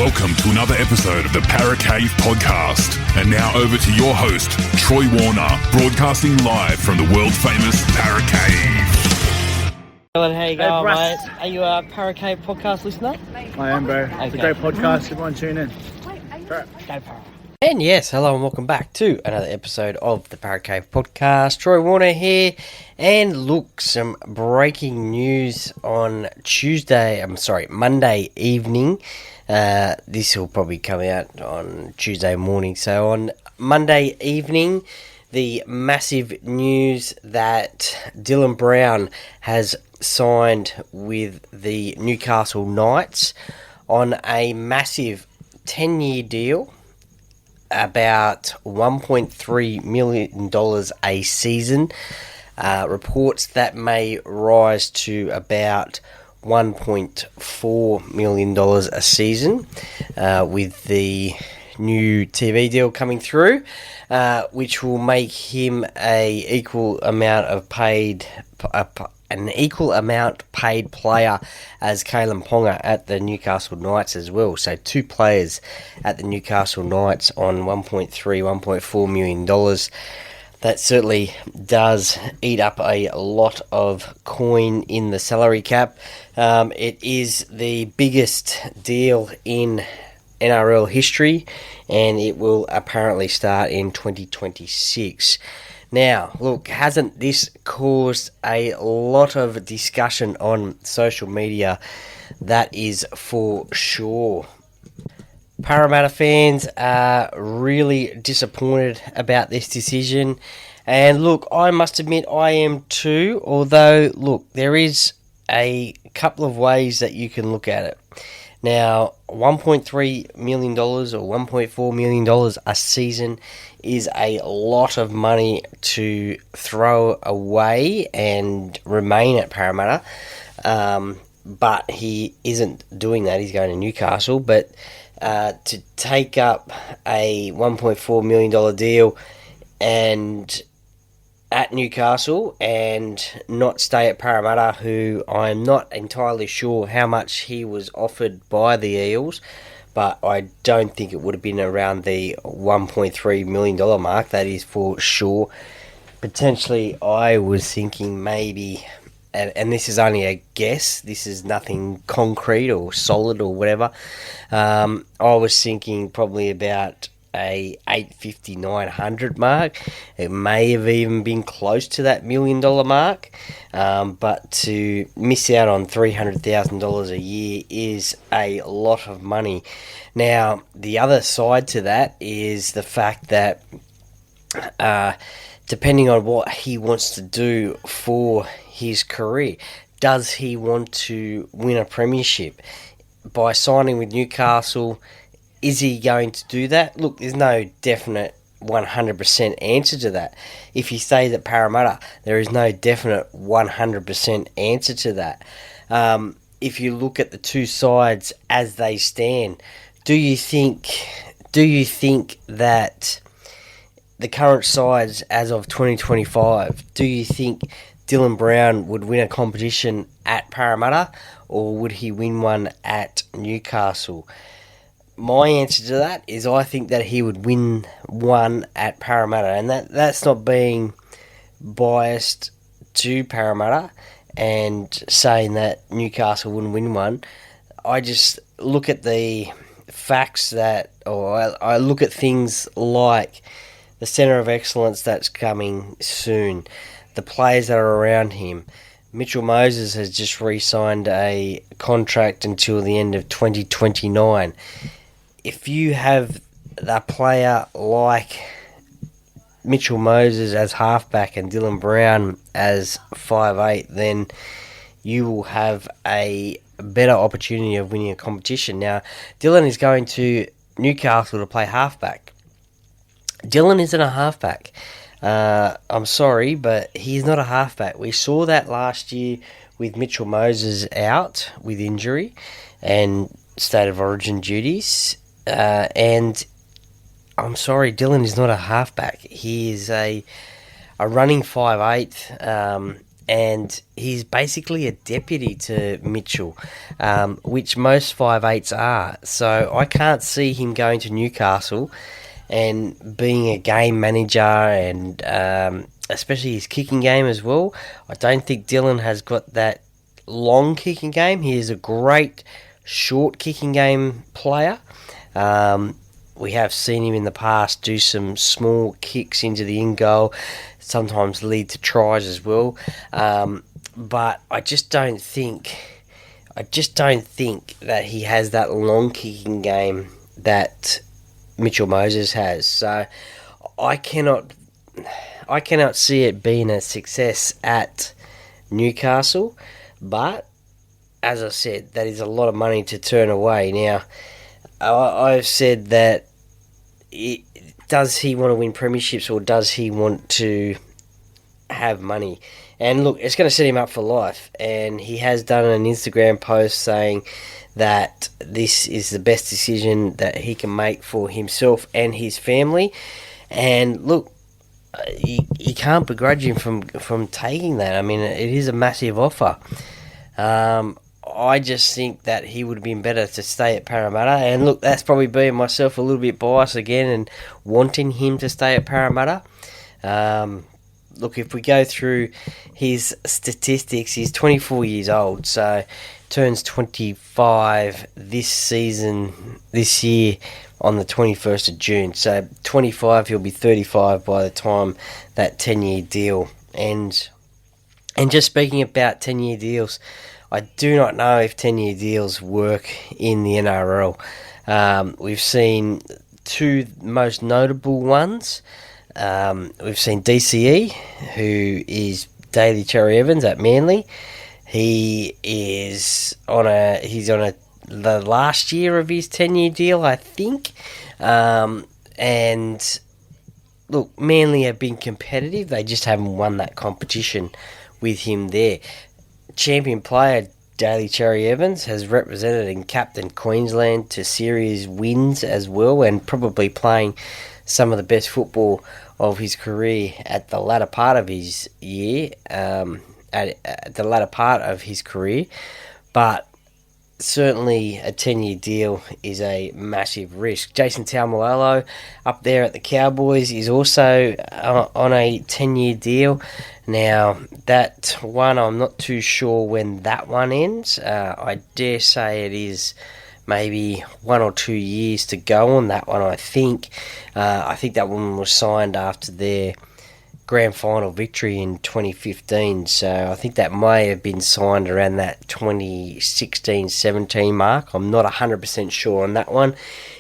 Welcome to another episode of the Parra Cave podcast. And now over to your host, Troy Warner, broadcasting live from the world-famous Parra Cave. Dylan, how you going, Russ. mate? Are you a Parra Cave podcast listener? I am, bro. It's a great podcast. Everyone tune in. Go Parra. And yes, hello and welcome back to another episode of the Parra Cave podcast. Troy Warner here. And look, some breaking news on Monday evening. This will probably come out on Tuesday morning. So on Monday evening, the massive news that Dylan Brown has signed with the Newcastle Knights on a massive 10-year deal, about $1.3 million a season. Reports that may rise to about $1.4 million a season with the new TV deal coming through, which will make him an equal amount paid player as Kalen Ponga at the Newcastle Knights as well. So two players at the Newcastle Knights on $1.4 million. That certainly does eat up a lot of coin in the salary cap. It is the biggest deal in NRL history, and it will apparently start in 2026. Now, look, hasn't this caused a lot of discussion on social media? That is for sure. Parramatta fans are really disappointed about this decision. And look, I must admit I am too. Although, look, there is a couple of ways that you can look at it. Now, $1.3 million or $1.4 million a season is a lot of money to throw away and remain at Parramatta. But he isn't doing that. He's going to Newcastle. But to take up a $1.4 million deal and at Newcastle and not stay at Parramatta, who I'm not entirely sure how much he was offered by the Eels, but I don't think it would have been around the $1.3 million mark, that is for sure. Potentially, I was thinking maybe, and this is only a guess, this is nothing concrete or solid or whatever, I was thinking probably about a $850, $900 mark. It may have even been close to that $1 million mark, but to miss out on $300,000 a year is a lot of money. Now, the other side to that is the fact that depending on what he wants to do for his career, does he want to win a premiership? By signing with Newcastle, is he going to do that? Look, there's no definite 100% answer to that. If he stays at Parramatta, there is no definite 100% answer to that. If you look at the two sides as they stand, do you think that the current sides as of 2025, do you think Dylan Brown would win a competition at Parramatta, or would he win one at Newcastle? My answer to that is I think that he would win one at Parramatta, and that's not being biased to Parramatta and saying that Newcastle wouldn't win one. I just look at the facts I look at things like the Centre of Excellence that's coming soon, the players that are around him. Mitchell Moses has just re-signed a contract until the end of 2029. If you have a player like Mitchell Moses as halfback and Dylan Brown as 5'8", then you will have a better opportunity of winning a competition. Now, Dylan is going to Newcastle to play halfback. Dylan isn't a halfback. I'm sorry, but he's not a halfback. We saw that last year with Mitchell Moses out with injury and state of origin duties. And I'm sorry, Dylan is not a halfback. He is a running 5'8", and he's basically a deputy to Mitchell, which most 5'8" are. So I can't see him going to Newcastle and being a game manager, and especially his kicking game as well. I don't think Dylan has got that long kicking game. He is a great short kicking game player. We have seen him in the past do some small kicks into the in goal, sometimes lead to tries as well. But I just don't think that he has that long kicking game that Mitchell Moses has. So I cannot see it being a success at Newcastle. But as I said, that is a lot of money to turn away. Now, I've said that does he want to win premierships, or does he want to have money? And look, it's going to set him up for life. And he has done an Instagram post saying that this is the best decision that he can make for himself and his family. And look, you can't begrudge him from taking that. I mean, it is a massive offer. I just think that he would have been better to stay at Parramatta. And look, that's probably being myself a little bit biased again and wanting him to stay at Parramatta. Look, if we go through his statistics, he's 24 years old, so turns 25 this year on the 21st of June. So 25, he'll be 35 by the time that 10-year deal ends. And just speaking about 10-year deals, I do not know if 10-year deals work in the NRL. We've seen two most notable ones. We've seen DCE, who is Daly Cherry Evans at Manly. He is on the last year of his 10-year deal, I think. And look, Manly have been competitive. They just haven't won that competition with him there. Champion player Daly Cherry Evans has represented and captained Queensland to series wins as well, and probably playing some of the best football of his career at the latter part of his career. But certainly a 10-year deal is a massive risk. Jason Taumalolo up there at the Cowboys is also on a 10-year deal. Now, that one, I'm not too sure when that one ends. I dare say it is maybe 1 or 2 years to go on that one, I think. I think that one was signed after their grand final victory in 2015, so I think that may have been signed around that 2016-17 mark. I'm not 100% sure on that one.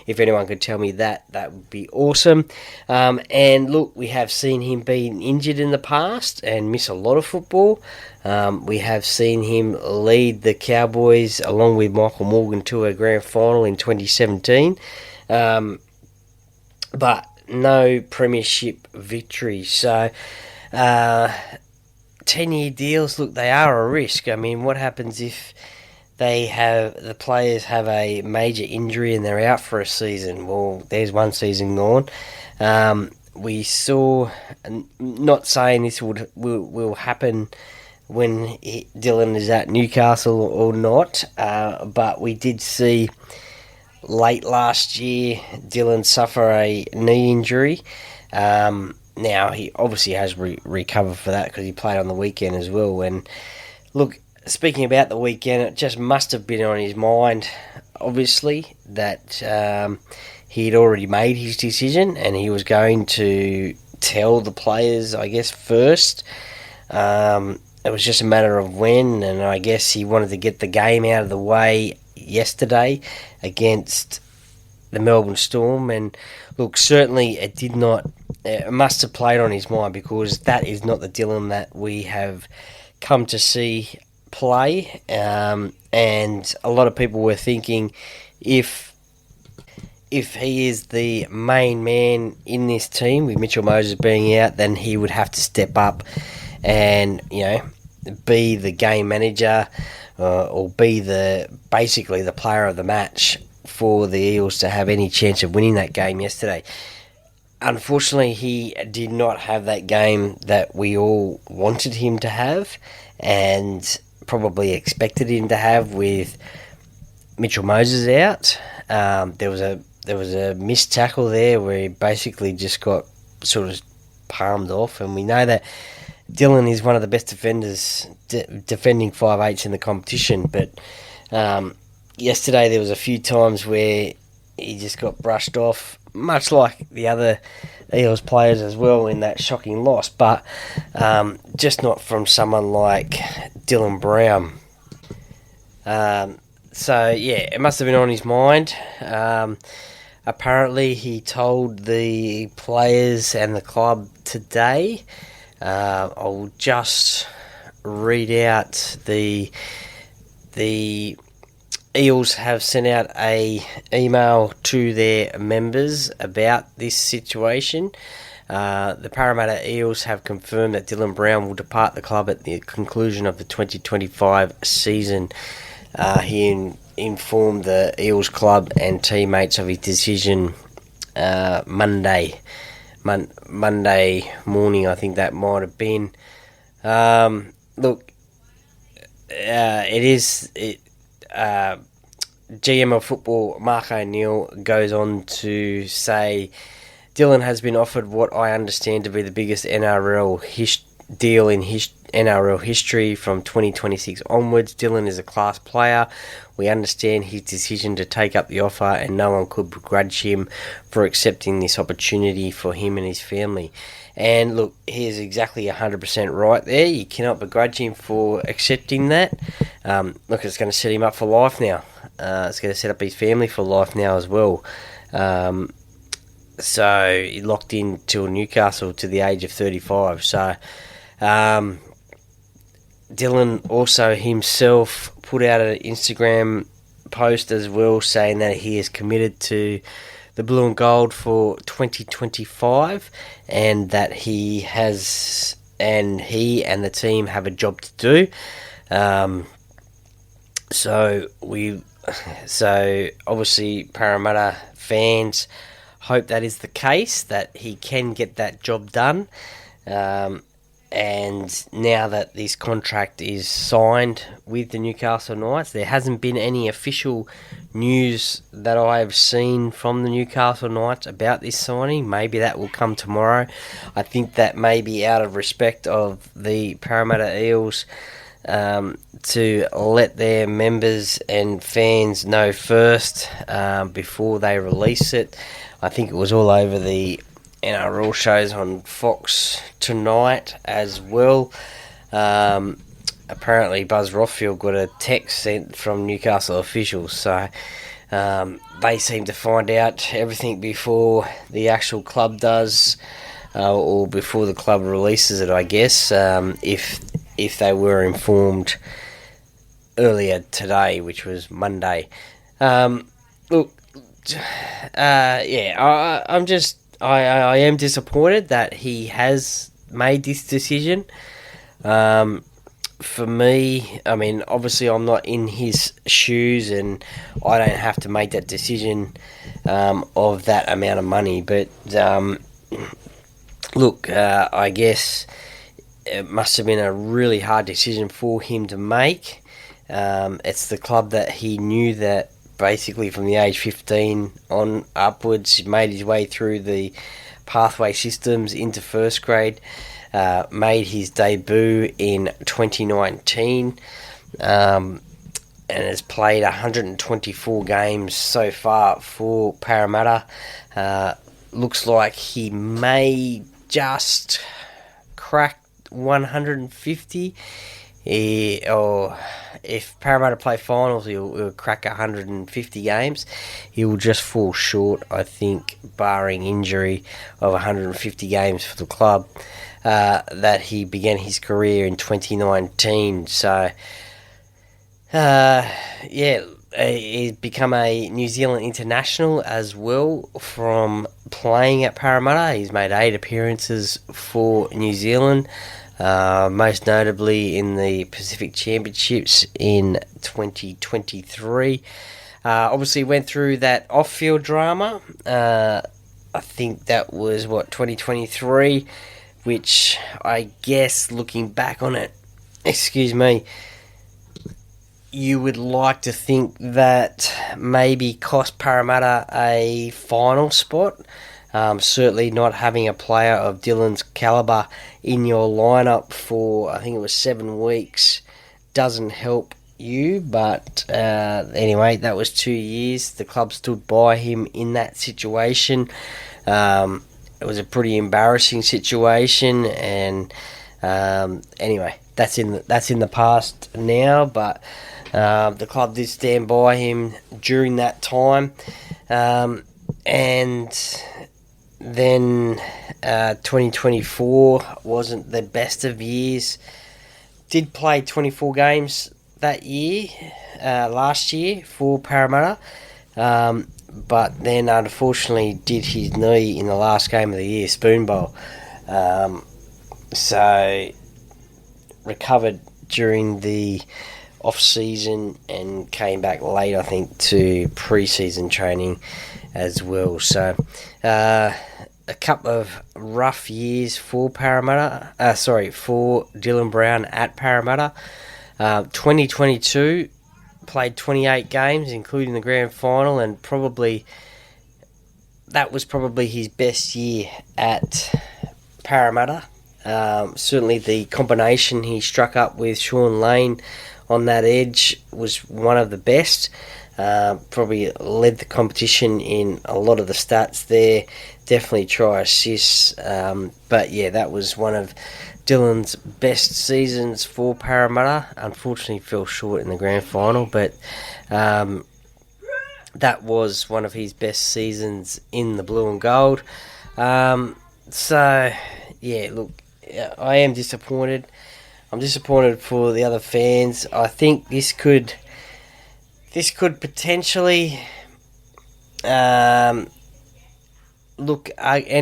If anyone could tell me that would be awesome. And look, we have seen him being injured in the past and miss a lot of football. We have seen him lead the Cowboys along with Michael Morgan to a grand final in 2017. But no premiership victory. So 10-year deals, look, they are a risk. I mean, what happens if the players have a major injury and they're out for a season? Well, there's one season gone. We saw, not saying this will happen when Dylan is at Newcastle or not, but we did see late last year Dylan suffer a knee injury. Now, he obviously has recovered for that because he played on the weekend as well. And look, speaking about the weekend, it just must have been on his mind, obviously, that he'd already made his decision and he was going to tell the players, I guess, first. It was just a matter of when, and I guess he wanted to get the game out of the way yesterday against the Melbourne Storm. And look, certainly it must have played on his mind, because that is not the Dylan that we have come to see play. And a lot of people were thinking if he is the main man in this team, with Mitchell Moses being out, then he would have to step up and, be the game manager, or be basically the player of the match for the Eels to have any chance of winning that game yesterday. unfortunately, he did not have that game that we all wanted him to have and probably expected him to have with Mitchell Moses out. There was a missed tackle there where he basically just got sort of palmed off, and we know that Dylan is one of the best defenders, defending 5'8" in the competition, but yesterday there was a few times where he just got brushed off, much like the other Eels players as well in that shocking loss, but just not from someone like Dylan Brown. So, yeah, it must have been on his mind. Apparently, he told the players and the club today. I'll just read out the Eels have sent out a email to their members about this situation. The Parramatta Eels have confirmed that Dylan Brown will depart the club at the conclusion of the 2025 season. He informed the Eels club and teammates of his decision Monday morning, I think that might have been. GM of football Mark O'Neill goes on to say, Dylan has been offered what I understand to be the biggest NRL deal in NRL history from 2026 onwards. Dylan is a class player. We understand his decision to take up the offer, and no one could begrudge him for accepting this opportunity for him and his family. And look, he is exactly 100% right there. You cannot begrudge him for accepting that. Look, it's going to set him up for life now. It's going to set up his family for life now as well. So he locked in till Newcastle to the age of 35. So Dylan also himself put out an Instagram post as well saying that he is committed to the blue and gold for 2025 and that he and the team have a job to do. So obviously Parramatta fans hope that is the case, that he can get that job done. And now that this contract is signed with the Newcastle Knights, there hasn't been any official news that I have seen from the Newcastle Knights about this signing. Maybe that will come tomorrow. I think that may be out of respect of the Parramatta Eels to let their members and fans know first before they release it. I think it was all over the NRL shows on Fox tonight as well. Apparently Buzz Rothfield got a text sent from Newcastle officials, so they seem to find out everything before the actual club does, or before the club releases it, I guess, if they were informed earlier today, which was Monday. Look, I am disappointed that he has made this decision. For me, I mean, obviously I'm not in his shoes and I don't have to make that decision of that amount of money. But look, I guess it must have been a really hard decision for him to make. It's the club that he knew that basically from the age 15 on upwards, made his way through the pathway systems into first grade, made his debut in 2019, and has played 124 games so far for Parramatta. Looks like he may just crack 150. Or if Parramatta play finals, he'll crack 150 games. He will just fall short, I think, barring injury, of 150 games for the club that he began his career in 2019. So, he's become a New Zealand international as well from playing at Parramatta. He's made 8 appearances for New Zealand. Most notably in the Pacific Championships in 2023. Obviously went through that off-field drama I think that was, 2023, which I guess, looking back on it, excuse me, you would like to think that maybe cost Parramatta a final spot. Certainly not having a player of Dylan's calibre in your lineup for, I think it was 7 weeks, doesn't help you. But anyway, that was 2 years. The club stood by him in that situation. It was a pretty embarrassing situation, and anyway, that's in the past now. But the club did stand by him during that time, and then 2024 wasn't the best of years. Did play 24 games that year, last year for Parramatta, but then unfortunately did his knee in the last game of the year, Spoon Bowl. So recovered during the off-season and came back late, I think, to pre-season training as well. So a couple of rough years for Parramatta. For Dylan Brown at Parramatta. 2022 played 28 games, including the grand final, and that was probably his best year at Parramatta. Certainly the combination he struck up with Sean Lane on that edge was one of the best. Probably led the competition in a lot of the stats there. Definitely try assists. But yeah, that was one of Dylan's best seasons for Parramatta. Unfortunately fell short in the grand final, but that was one of his best seasons in the blue and gold. So yeah, look, I am disappointed. I'm disappointed for the other fans. I think this could potentially end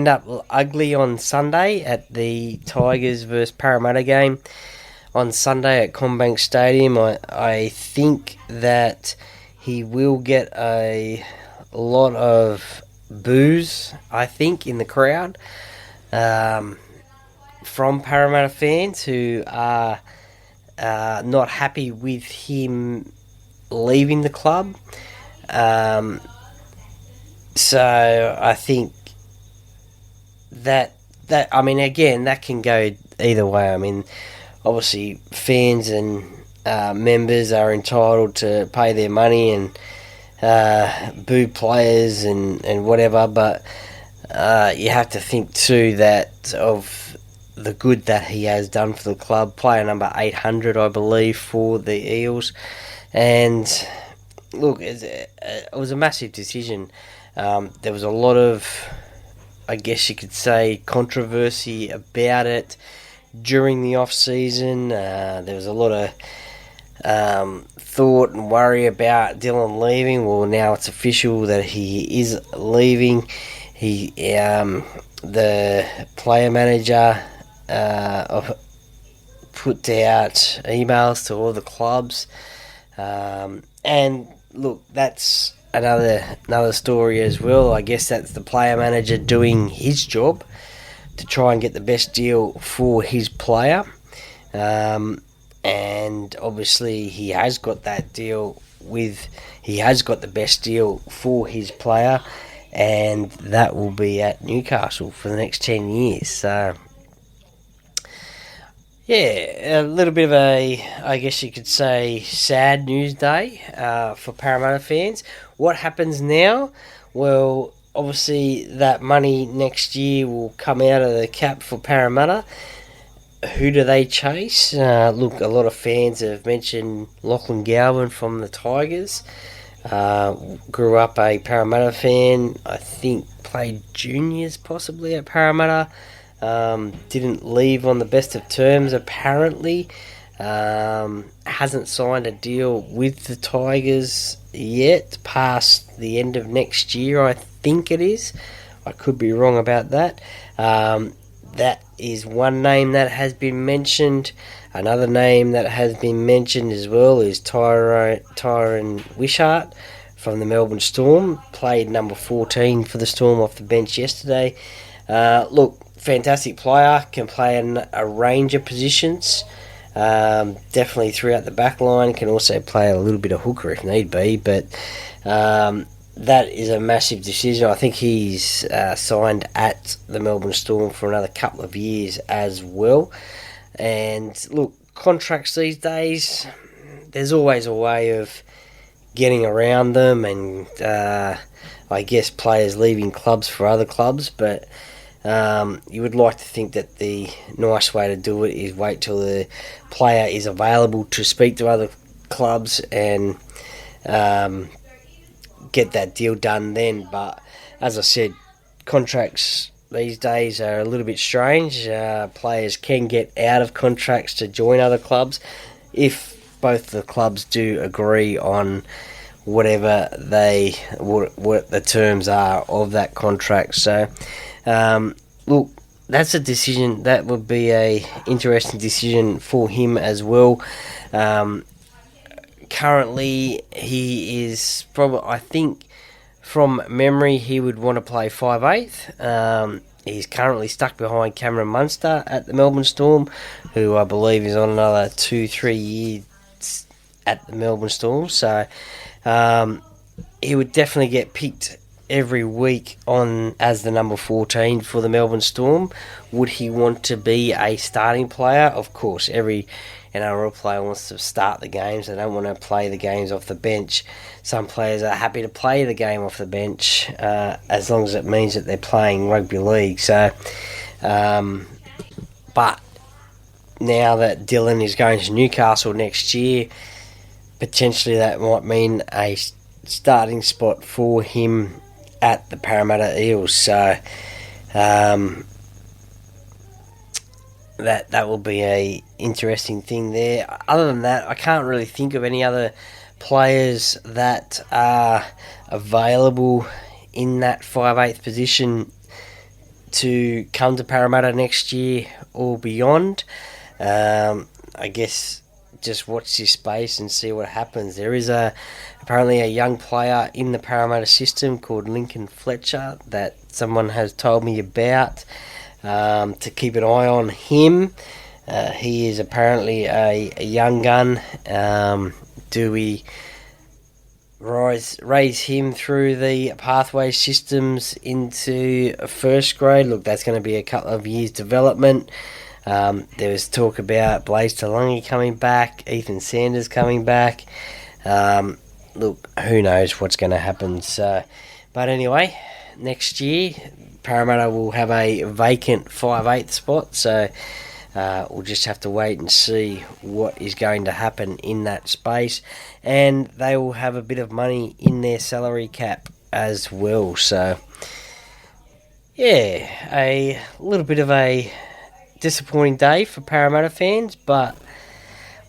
up ugly on Sunday at the Tigers versus Parramatta game on Sunday at CommBank Stadium. I think that he will get a lot of boos, I think, in the crowd from Parramatta fans who are not happy with him leaving the club. So I think that I mean, again, that can go either way. I mean, obviously fans and members are entitled to pay their money and boo players and whatever, but you have to think too that of the good that he has done for the club. Player number 800, I believe, for the Eels. And look, it was a massive decision. There was a lot of, I guess you could say, controversy about it during the off-season. There was a lot of thought and worry about Dylan leaving. Well, now it's official that he is leaving. The player manager put out emails to all the clubs. And look, that's another story as well. I guess that's the player manager doing his job to try and get the best deal for his player. And obviously he has got that deal he has got the best deal for his player, and that will be at Newcastle for the next 10 years. So yeah, a little bit of a, I guess you could say, sad news day for Parramatta fans. What happens now? Well, obviously that money next year will come out of the cap for Parramatta. Who do they chase? Look, a lot of fans have mentioned Lachlan Gowan from the Tigers. Grew up a Parramatta fan. I think played juniors possibly at Parramatta. Didn't leave on the best of terms, apparently. Hasn't signed a deal with the Tigers yet, past the end of next year, I think it is. I could be wrong about that. That is one name that has been mentioned. Another name that has been mentioned as well is Tyron Wishart from the Melbourne Storm. Played number 14 for the Storm off the bench yesterday. Look, fantastic player. Can play in a range of positions. Definitely throughout the back line. Can also play a little bit of hooker if need be. But that is a massive decision. I think he's signed at the Melbourne Storm for another couple of years as well. And look, contracts these days, there's always a way of getting around them, and I guess players leaving clubs for other clubs, but you would like to think that the nice way to do it is wait till the player is available to speak to other clubs and get that deal done then. But as I said, contracts these days are a little bit strange. Players can get out of contracts to join other clubs if both the clubs do agree on whatever what the terms are of that contract. So, look, that's a decision. That would be a interesting decision for him as well. Currently, he is probably, I think, from memory, he would want to play 5'8". He's currently stuck behind Cameron Munster at the Melbourne Storm, who I believe is on another 2-3 years at the Melbourne Storm. So he would definitely get picked every week on as the number 14 for the Melbourne Storm. Would he want to be a starting player? Of course, every NRL player wants to start the games. They don't want to play the games off the bench. Some players are happy to play the game off the bench as long as it means that they're playing rugby league. So, but now that Dylan is going to Newcastle next year, potentially that might mean a starting spot for him at the Parramatta Eels. So that will be a interesting thing there. Other than that, I can't really think of any other players that are available in that 5'8" position to come to Parramatta next year or beyond. I guess just watch this space and see what happens. There is apparently a young player in the Parramatta system called Lincoln Fletcher that someone has told me about, to keep an eye on him. He is apparently a young gun. Do we raise him through the pathway systems into first grade? Look, that's going to be a couple of years development. There was talk about Blaze Talungi coming back, Ethan Sanders coming back. Look, who knows what's going to happen. So, but anyway, next year Parramatta will have a vacant 5'8" spot. So we'll just have to wait and see what is going to happen in that space. And they will have a bit of money in their salary cap as well. So, yeah, a little bit of a disappointing day for Parramatta fans, but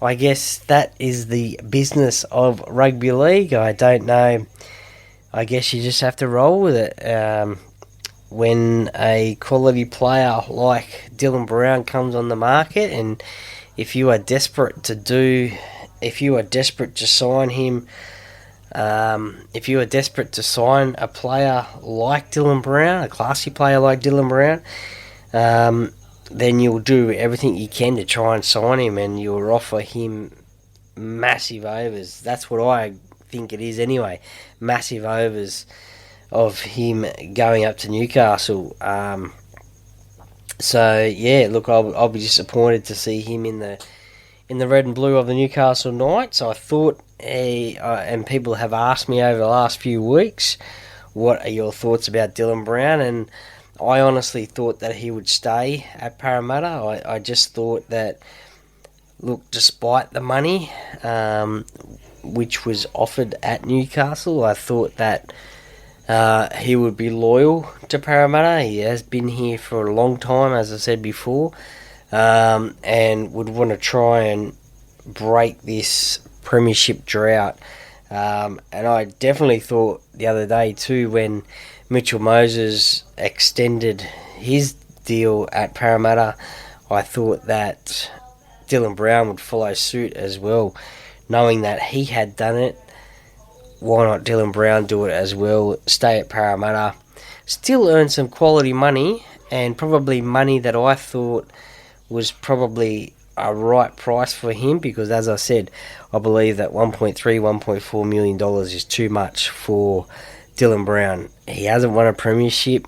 I guess that is the business of rugby league. I don't know. I guess you just have to roll with it. When a quality player like Dylan Brown comes on the market, and if you are desperate to sign him, if you are desperate to sign a player like Dylan Brown, a classy player like Dylan Brown, then you'll do everything you can to try and sign him, and you'll offer him massive overs. That's what I think it is anyway. Massive overs of him going up to Newcastle. So yeah, look, I'll be disappointed to see him in the red and blue of the Newcastle Knights. I thought, and people have asked me over the last few weeks, what are your thoughts about Dylan Brown? And I honestly thought that he would stay at Parramatta. I just thought that, look, despite the money which was offered at Newcastle, I thought that he would be loyal to Parramatta. He has been here for a long time, as I said before, and would want to try and break this premiership drought. And I definitely thought the other day too, when Mitchell Moses extended his deal at Parramatta, I thought that Dylan Brown would follow suit as well, knowing that he had done it. why not Dylan Brown do it as well? Stay at Parramatta, still earn some quality money, and probably money that I thought was probably a right price for him, because as I said, I believe that $1.4 million is too much for Dylan Brown. He hasn't won a premiership.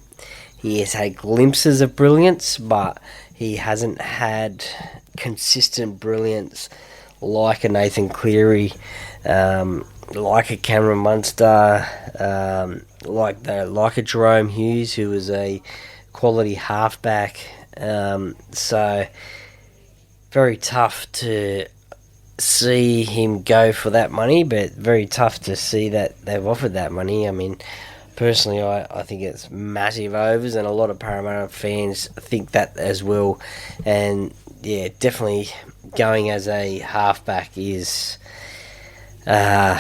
He has had glimpses of brilliance, but he hasn't had consistent brilliance like a Nathan Cleary, like a Cameron Munster, like a Jerome Hughes, who was a quality halfback. So very tough to see him go for that money, but very tough to see that they've offered that money. I mean, personally, I think it's massive overs, and a lot of Parramatta fans think that as well. And yeah, definitely going as a halfback is, I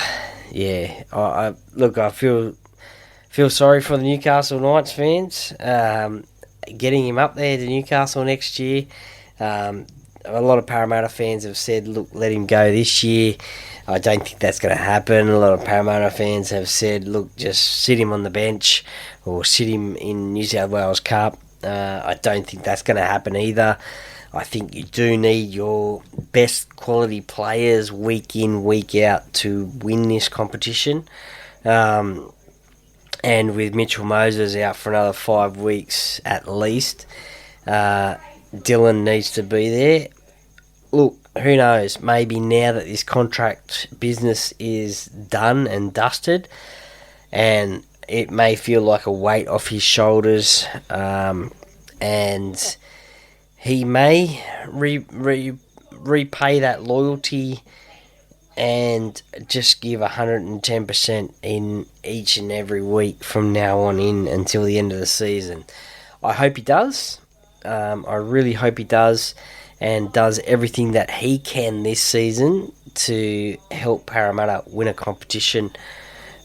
feel sorry for the Newcastle Knights fans. Getting him up there to Newcastle next year. A lot of Parramatta fans have said, look, let him go this year. I don't think that's going to happen. A lot of Parramatta fans have said, look, just sit him on the bench or sit him in New South Wales Cup. I don't think that's going to happen either. I think you do need your best quality players week in, week out to win this competition. And with Mitchell Moses out for another 5 weeks at least, Dylan needs to be there. Look, who knows? Maybe now that this contract business is done and dusted, and it may feel like a weight off his shoulders, and he may repay that loyalty and just give 110% in each and every week from now on in until the end of the season. I hope he does. I really hope he does, and does everything that he can this season to help Parramatta win a competition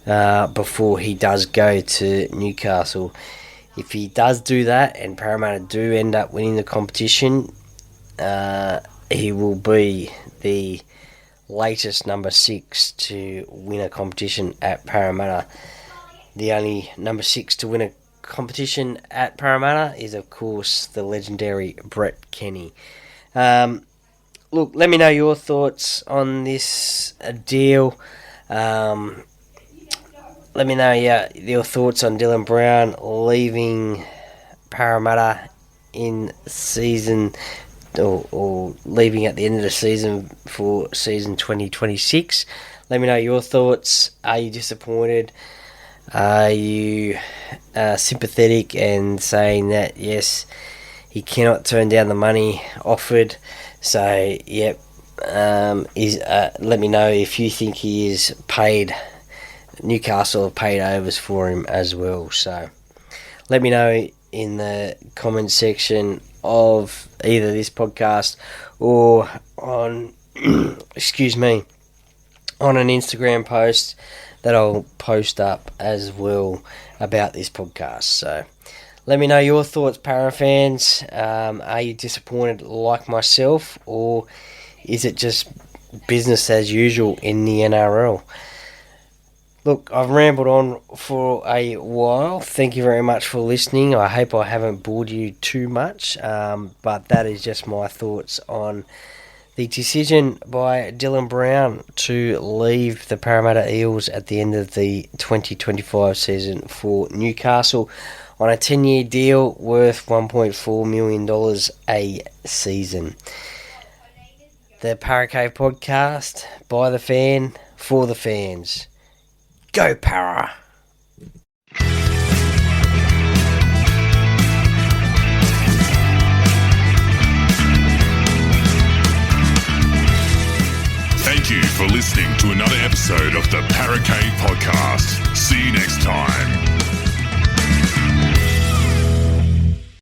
before he does go to Newcastle. If he does do that and Parramatta do end up winning the competition, he will be the latest number 6 to win a competition at Parramatta. The only number 6 to win a competition at Parramatta is, of course, the legendary Brett Kenny. Look, let me know your thoughts on this deal. Let me know your thoughts on Dylan Brown leaving Parramatta in season, or leaving at the end of the season for season 2026. Let me know your thoughts. Are you disappointed? Are you sympathetic and saying that, yes, he cannot turn down the money offered? So, yep. Let me know if you think he is paid. Newcastle have paid overs for him as well. So, let me know in the comment section of either this podcast or on, on an Instagram post that I'll post up as well about this podcast. So let me know your thoughts, Parra fans. Are you disappointed like myself, or is it just business as usual in the NRL? Look, I've rambled on for a while. Thank you very much for listening. I hope I haven't bored you too much, but that is just my thoughts on the decision by Dylan Brown to leave the Parramatta Eels at the end of the 2025 season for Newcastle on a 10-year deal worth $1.4 million a season. The Parra Cave podcast, by the fan, for the fans. Go Parra! Thank you for listening to another episode of the Parra Cave podcast. See you next time.